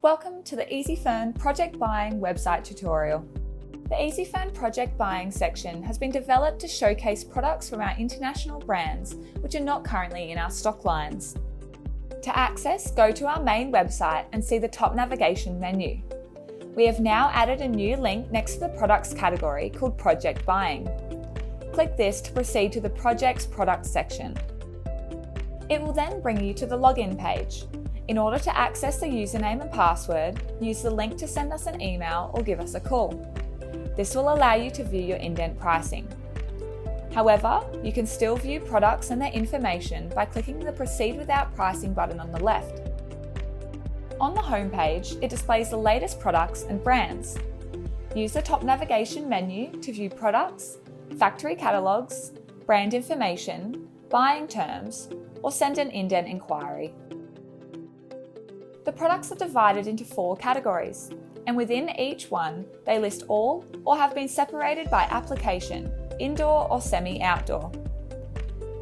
Welcome to the EasyFern Project Buying website tutorial. The EasyFern Project Buying section has been developed to showcase products from our international brands which are not currently in our stock lines. To access, go to our main website and see the top navigation menu. We have now added a new link next to the products category called Project Buying. Click this to proceed to the Projects Product section. It will then bring you to the login page. In order to access the username and password, use the link to send us an email or give us a call. This will allow you to view your indent pricing. However, you can still view products and their information by clicking the Proceed Without Pricing button on the left. On the home page, it displays the latest products and brands. Use the top navigation menu to view products, factory catalogues, brand information, buying terms, or send an indent inquiry. The products are divided into 4 categories, and within each one, they list all or have been separated by application, indoor or semi-outdoor.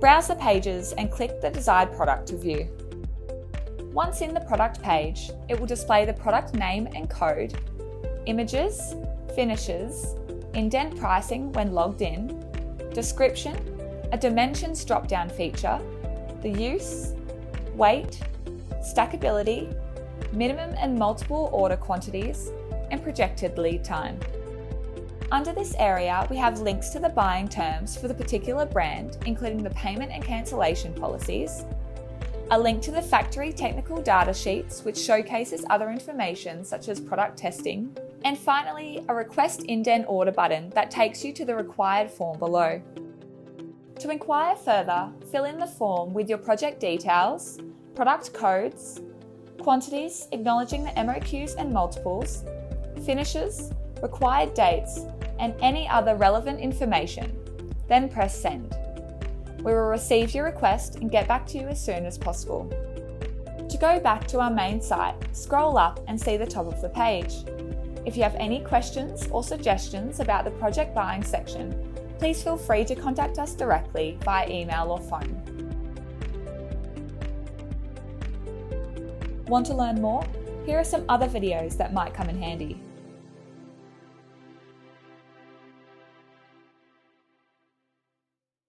Browse the pages and click the desired product to view. Once in the product page, it will display the product name and code, images, finishes, indent pricing when logged in, description, a dimensions drop-down feature, the use, weight, stackability, minimum and multiple order quantities, and projected lead time. Under this area, we have links to the buying terms for the particular brand, including the payment and cancellation policies, a link to the factory technical data sheets, which showcases other information such as product testing, and finally, a Request Indent Order button that takes you to the required form below. To inquire further, fill in the form with your project details, product codes, quantities acknowledging the MOQs and multiples, finishes, required dates, and any other relevant information. Then press Send. We will receive your request and get back to you as soon as possible. To go back to our main site, scroll up and see the top of the page. If you have any questions or suggestions about the project buying section, please feel free to contact us directly via email or phone. Want to learn more? Here are some other videos that might come in handy.